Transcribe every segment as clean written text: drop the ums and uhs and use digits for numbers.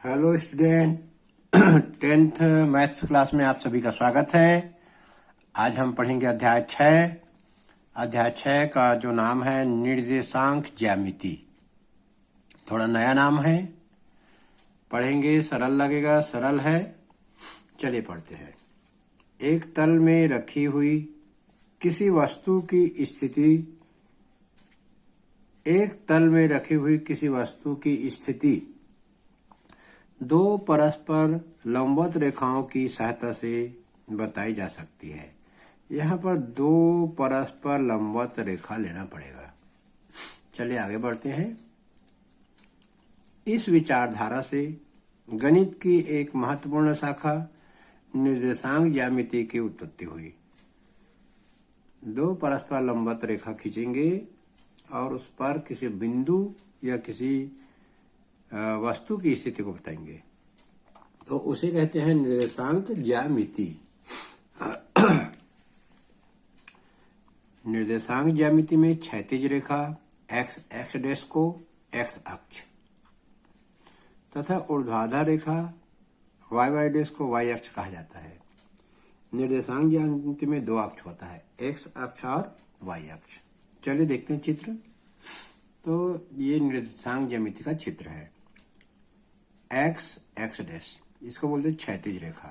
Hello student. 10th maths class में आप सभी का स्वागत है। आज हम पढ़ेंगे अध्याय 6। अध्याय 6 का जो नाम है निर्देशांक ज्यामिति। थोड़ा नया नाम है, पढ़ेंगे सरल लगेगा, सरल है। चलिए पढ़ते हैं। एक तल में रखी हुई किसी वस्तु की स्थिति दो परस्पर लंबवत रेखाओं की सहायता से बताई जा सकती है। यहाँ पर दो परस्पर लंबवत रेखा लेना पड़ेगा। चलिए आगे बढ़ते हैं। इस विचारधारा से गणित की एक महत्वपूर्ण शाखा निर्देशांक ज्यामिति की उत्पत्ति हुई। दो परस्पर लंबवत रेखा खींचेंगे और उस पर किसी बिंदु या किसी वस्तु की स्थिति को बताएंगे, तो उसे कहते हैं निर्देशांक ज्यामिति। निर्देशांक ज्यामिति में क्षैतिज रेखा एक्स डैश को एक्स अक्ष तथा ऊर्ध्वाधर रेखा वाई डैश को वाई अक्ष कहा जाता है। निर्देशांक ज्यामिति में दो अक्ष होता है, एक्स अक्ष और वाई अक्ष। चलिए देखते हैं चित्र। तो ये निर्देशांक ज्यामिति का चित्र है। एक्स डैश, इसको बोलते हैं क्षैतिज रेखा।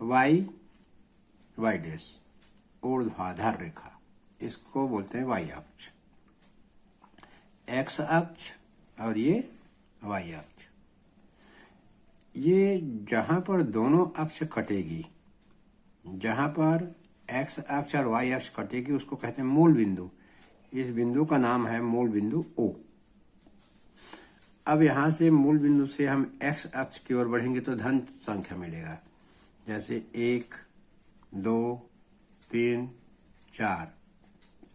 वाई डैश ऊर्ध्वाधर रेखा, इसको बोलते हैं वाई अक्ष। एक्स अक्ष और ये वाई अक्ष। ये जहां पर दोनों अक्ष कटेगी, जहां पर एक्स अक्ष और वाई अक्ष कटेगी, उसको कहते हैं मूल बिंदु। इस बिंदु का नाम है मूल बिंदु O। अब यहां से मूल बिंदु से हम एक्स अक्ष की ओर बढ़ेंगे तो धन संख्या मिलेगा, जैसे 1 2 3 4।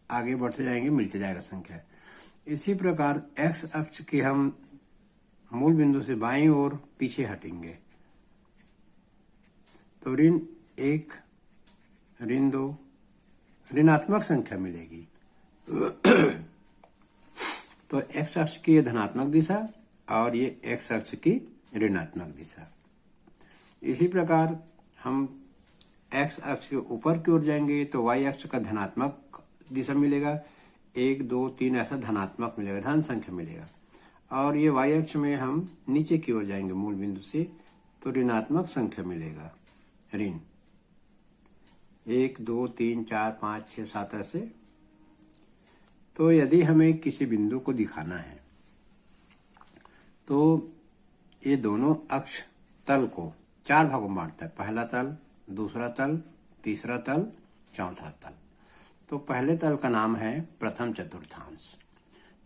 आगे बढ़ते जाएंगे, मिलते जाएगा संख्या। इसी प्रकार एक्स अक्ष की हम मूल बिंदु से बाईं ओर पीछे हटेंगे तो ऋण 1 ऋण 2 ऋणात्मक संख्या मिलेगी। तो एक्स अक्ष की ये धनात्मक दिशा और ये एक्स अक्ष की ऋणात्मक दिशा। इसी प्रकार हम एक्स अक्ष के ऊपर की ओर जाएंगे तो वाई अक्ष का धनात्मक दिशा मिलेगा, 1 2 3 ऐसा धनात्मक मिलेगा, धन संख्या मिलेगा। और ये वाई अक्ष में हम नीचे की ओर जाएंगे मूल बिंदु से तो ऋणात्मक संख्या मिलेगा, ऋण 1 2 3 4 5 6 7 ऐसे। तो यदि हमें किसी बिंदु को दिखाना है तो ये दोनों अक्ष तल को 4 भागों में बांटता है। पहला तल, दूसरा तल, तीसरा तल, चौथा तल। तो पहले तल का नाम है प्रथम चतुर्थांश,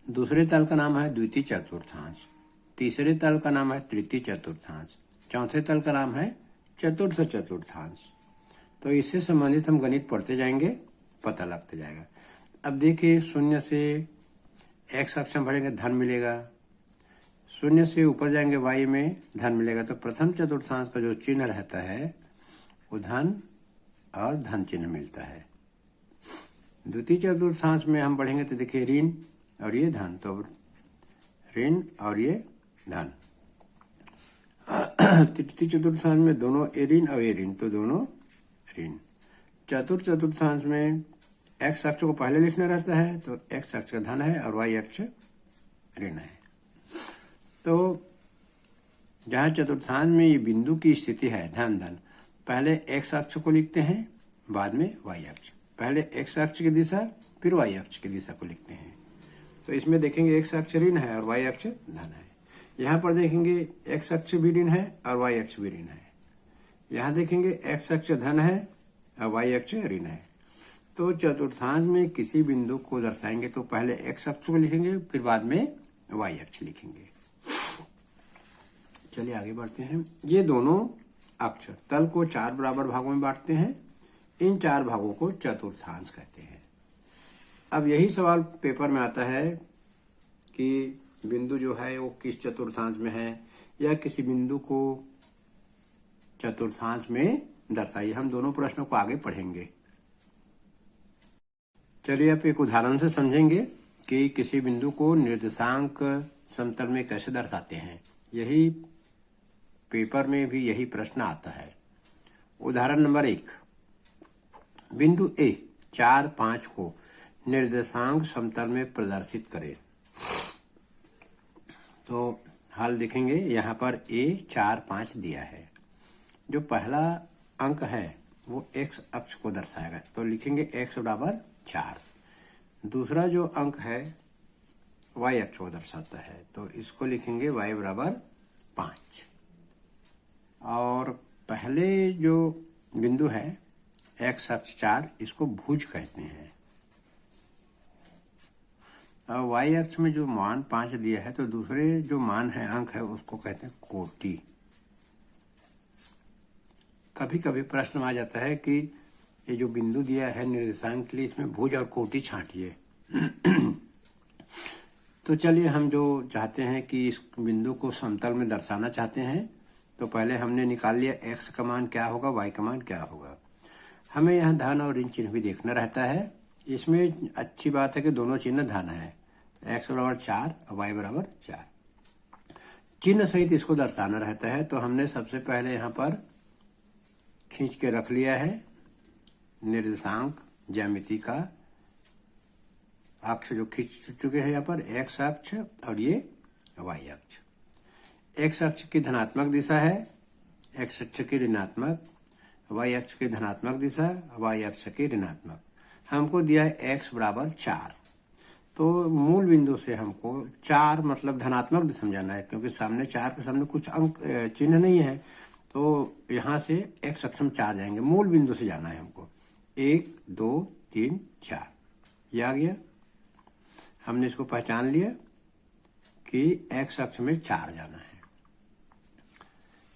दूसरे तल का नाम है द्वितीय चतुर्थांश, तीसरे तल का नाम है तृतीय चतुर्थांश, चौथे तल का नाम है चतुर्थ चतुर्थांश। तो इससे संबंधित हम गणित पढ़ते जाएंगे, पता लगते जाएगा। अब देखिए, शून्य से एक्स अक्ष में बढ़ेंगे धन मिलेगा, शून्य से ऊपर जाएंगे वाई में धन मिलेगा। तो प्रथम चतुर्थांश का जो चिन्ह रहता है वो धन और धन चिन्ह मिलता है। द्वितीय चतुर्थांश में हम बढ़ेंगे तो देखिए ऋण और ये धन, तो ऋण और ये धन। तृतीय चतुर्थांश में दोनों ए ऋण और ए ऋण, तो दोनों ऋण। चतुर्थ चतुर्थांश में एक्स अक्ष को पहले लिखना रहता है तो एक्स अक्ष का धन है और वाई अक्ष ऋण है। तो जहां चतुर्थांश में ये बिंदु की स्थिति है धन धन, पहले एक्स अक्ष को लिखते हैं, बाद में वाई अक्ष। पहले एक्स अक्ष की दिशा फिर वाई अक्ष की दिशा को लिखते हैं। तो इसमें देखेंगे एक्स अक्ष ऋण है और वाई अक्ष धन है। यहाँ पर देखेंगे एक्स अक्ष भी ऋण है और वाई अक्ष भी ऋण है। यहाँ देखेंगे एक्स अक्ष धन है और वाई अक्ष ऋण है। तो चतुर्थांश में किसी बिंदु को दर्शाएंगे तो पहले एक्स अक्ष को लिखेंगे, फिर बाद में वाई अक्ष लिखेंगे। चलिए आगे बढ़ते हैं। ये दोनों अक्ष तल को 4 बराबर भागों में बांटते हैं। इन 4 भागों को चतुर्थांश कहते हैं। अब यही सवाल पेपर में आता है कि बिंदु जो है वो किस चतुर्थांश में है, या किसी बिंदु को चतुर्थांश में दर्शाइए। हम दोनों प्रश्नों को आगे पढ़ेंगे। चलिए आप एक उदाहरण से समझेंगे कि किसी बिंदु को निर्देशांक समतल में कैसे दर्शाते हैं। यही पेपर में भी यही प्रश्न आता है। उदाहरण नंबर 1, बिंदु ए 4, 5 को निर्देशांक समतल में प्रदर्शित करें। तो हल देखेंगे, यहाँ पर ए 4, 5 दिया है। जो पहला अंक है वो x अक्ष को दर्शाएगा, तो लिखेंगे x बराबर 4। दूसरा जो अंक है y अक्ष को दर्शाता है, तो इसको लिखेंगे y बराबर 5। और पहले जो बिंदु है x अक्ष 4, इसको भुज कहते हैं। और y अक्ष में जो मान 5 दिया है, तो दूसरे जो मान है, अंक है, उसको कहते हैं कोटि। कभी कभी प्रश्न आ जाता है कि ये जो बिंदु दिया है निर्देशांक के लिए, इसमें भुज और कोटि छांटिए। तो चलिए, हम जो चाहते हैं कि इस बिंदु को समतल में दर्शाना चाहते हैं, तो पहले हमने निकाल लिया x का मान क्या होगा, y का मान क्या होगा। हमें यहाँ धन और ऋण चिन्ह भी देखना रहता है। इसमें अच्छी बात है कि दोनों चिन्ह धन है, x बराबर 4 और y बराबर 4। चिन्ह सहित इसको दर्शाना रहता है, तो हमने सबसे पहले यहाँ पर खींच के रख लिया है निर्देशांक ज्यामिति का अक्ष जो खींच चुके हैं यहाँ पर, x अक्ष और ये y अक्ष। x अक्ष की धनात्मक दिशा है, x अक्ष की ऋणात्मक, y अक्ष की धनात्मक दिशा, y अक्ष की ऋणात्मक। हमको दिया है x बराबर 4, तो मूल बिंदु से हमको 4 मतलब धनात्मक दिशा में जाना है, क्योंकि सामने 4 के सामने कुछ अंक चिन्ह नहीं है, तो यहाँ से x अक्ष में 4 जाएंगे। मूल बिंदु से जाना है हमको, 1, 2, 3, 4, ये आ गया। हमने इसको पहचान लिया कि x अक्ष में 4 जाना है।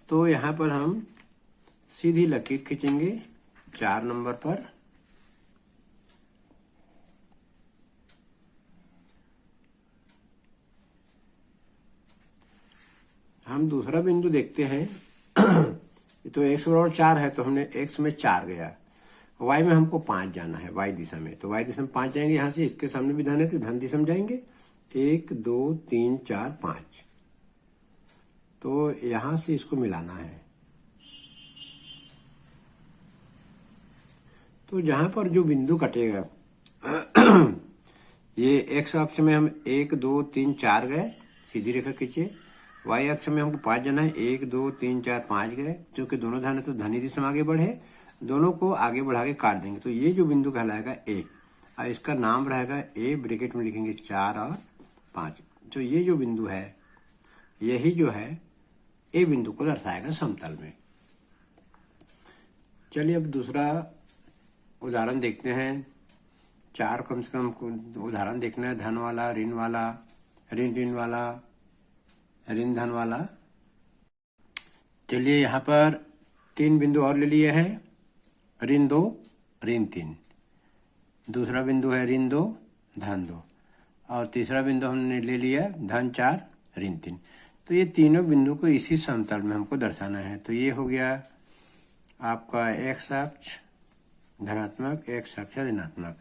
तो यहाँ पर हम सीधी लकीर खींचेंगे 4 नंबर पर। हम दूसरा बिंदु देखते हैं। तो x बराबर 4 है, तो हमने x में 4 गया, y में हमको 5 जाना है, y दिशा में, तो y दिशा में 5 जाएंगे। यहाँ से इसके सामने भी धन है, तो धन दिशा में जाएंगे, 1, 2, 3, 4, 5। तो यहाँ से इसको मिलाना है। तो जहां पर जो बिंदु कटेगा, ये x अक्ष में हम 1, 2, 3, 4 गए, सीधी रेखा खींचे। y अक्ष में हमको 5 जाना है, 1, 2, 3, 4, 5 गए। क्योंकि दोनों धन है तो धनी दिशा में आगे बढ़े, दोनों को आगे बढ़ा के काट देंगे। तो ये जो बिंदु कहलाएगा a, और इसका नाम रहेगा a, ब्रैकेट में लिखेंगे 4 और 5। तो ये जो बिंदु है, यही जो है a बिंदु को दर्शाएगा समतल में। चलिए अब दूसरा उदाहरण देखते हैं। 4 कम से कम उदाहरण देखना है, धन वाला, ऋण वाला, ऋण ऋण वाला, ऋण धन वाला। चलिए यहाँ पर 3 बिंदु और ले लिए हैं, ऋण 2, ऋण 3। दूसरा बिंदु है ऋण 2, धन 2, और तीसरा बिंदु हमने ले लिया धन 4, ऋण 3। तो ये तीनों बिंदु को इसी समतल में हमको दर्शाना है। तो ये हो गया आपका x अक्ष धनात्मक, x अक्ष ऋणात्मक,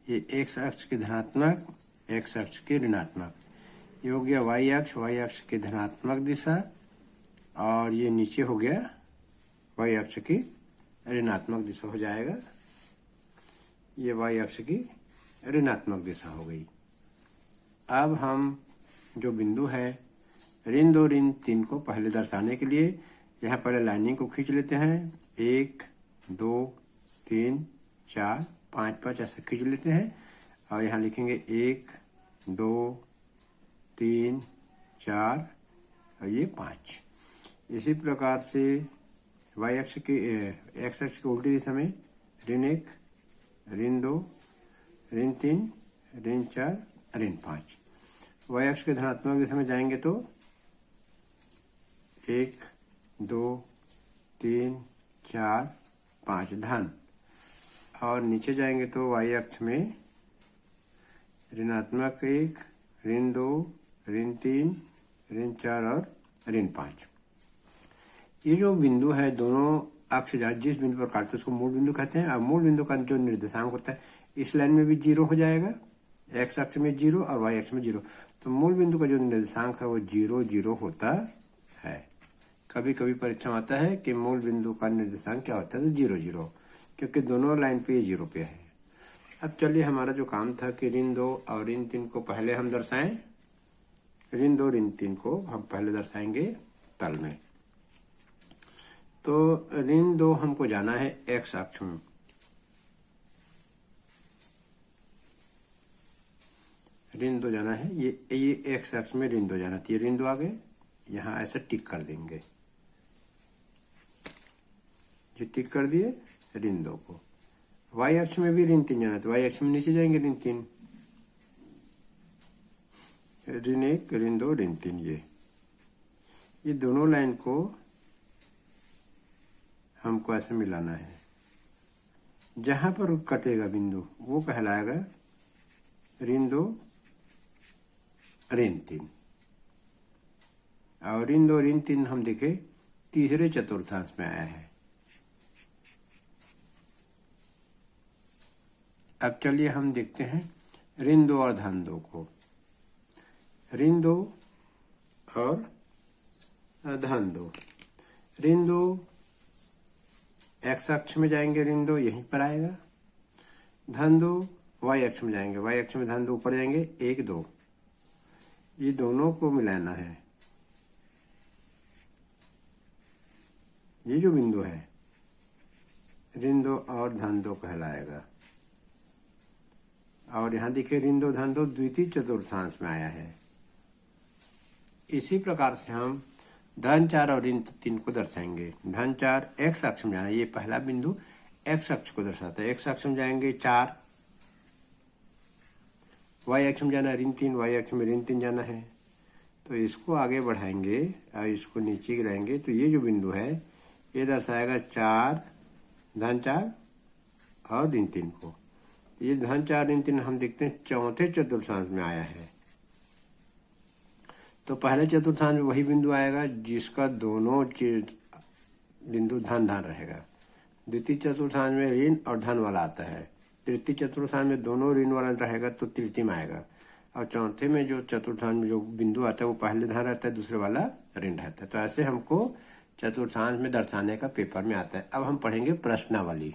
ये x अक्ष की धनात्मक, x अक्ष की ऋणात्मक, ये हो गया y अक्ष की धनात्मक दिशा, और ये नीचे हो गया y अक्ष की ऋणात्मक दिशा हो जाएगा। ये y अक्ष की ऋणात्मक दिशा हो गई। अब हम जो बिंदु है ऋण 2, ऋण 3 को पहले दर्शाने के लिए यहाँ पहले लाइनिंग को खींच लेते हैं। 1, 2, 3, 4, 5 ऐसे खींच लेते हैं, और यहाँ लिखेंगे 1, 2, 3, 4 और ये 5। इसी प्रकार से y अक्ष की x अक्ष की उल्टी दिशा में ऋण 1, ऋण 2, ऋण 3, ऋण 4, ऋण 5। y अक्ष के धनात्मक दिशा में जाएंगे तो 1, 2, 3, 4, 5 धन, और नीचे जाएंगे तो y अक्ष में ऋणात्मक 1, ऋण 2, ऋण 3, ऋण 4 और ऋण 5। ये जो बिंदु है दोनों अक्ष जिस बिंदु पर काटते हैं उसको मूल बिंदु कहते हैं। और मूल बिंदु का जो निर्देशांक होता है इस लाइन में भी 0 हो जाएगा, x अक्ष में 0 और y अक्ष में 0। तो मूल बिंदु का जो निर्देशांक है वो 0, 0 होता है। कभी कभी परीक्षा में आता है कि मूल बिंदु का निर्देशांक क्या होता है, तो 0 0, क्योंकि दोनों लाइन पे ये 0 पे है। अब चलिए, हमारा जो काम था कि ऋण 2 और ऋण 3 को पहले हम दर्शाएं। ऋण 2 ऋण 3 को हम पहले दर्शाएंगे तल में। तो ऋण 2 हमको जाना है एक्स अक्ष में। ऋण 2 जाना है, ये एक्स अक्ष में ऋण 2 जाना, तो ये ऋण 2 आ गए, यहाँ ऐसे टिक कर देंगे। ये टिक कर दिए ऋण 2 को। वाई अक्ष में भी ऋण 3 जाना, तो वाई अक्ष में नीचे जाएंगे ऋण 3, ऋण 1 ऋण 2 ऋण 3। ये दोनों लाइन को हमको ऐसे मिलाना है। जहां पर कटेगा बिंदु वो कहलाएगा ऋण 2 ऋण 3, और ऋण 2 ऋण 3 हम देखे तीसरे चतुर्थांश में आया है। अब चलिए हम देखते हैं ऋण 2 और धन 2 को। ऋण 2 और धन 2। ऋण 2 एक्स अक्ष में जाएंगे, ऋण 2 यहीं पर आएगा। धन 2 वाई अक्ष में जाएंगे, वाई अक्ष में धन 2 ऊपर जाएंगे, 1 2। ये दोनों को मिलाना है। ये जो बिंदु है ऋण 2 और धन 2 कहलाएगा। और यहां देखिए ऋण 2 धन 2 द्वितीय चतुर्थांश में आया है। इसी प्रकार से हम धन 4 और ऋण 3 को दर्शाएंगे। धन 4 एक्स अक्ष में जाना, ये पहला बिंदु एक्स अक्ष को दर्शाता है। एक्स अक्ष में जाएंगे 4, वाई अक्ष में जाना ऋण 3, वाई अक्ष में ऋण 3 जाना है। तो इसको आगे बढ़ाएंगे और इसको नीचे गिराएंगे, तो ये जो बिंदु है ये दर्शाएगा 4 धन 4 और ऋण 3 को। ये धन 4 ऋण 3 हम देखते हैं चौथे चतुर्थांश में आया है। तो पहले चतुर्थांश में वही बिंदु आएगा जिसका दोनों बिंदु धन धन रहेगा। द्वितीय चतुर्थांश में ऋण और धन वाला आता है। तृतीय चतुर्थांश में दोनों ऋण वाला रहेगा तो तृतीय में आएगा। और चौथे में जो चतुर्थांश में जो बिंदु आता है वो पहले धन रहता है, दूसरे वाला ऋण रहता है। तो ऐसे हमको चतुर्थांश में दर्शाने का पेपर में आता है। अब हम पढ़ेंगे प्रश्नावली।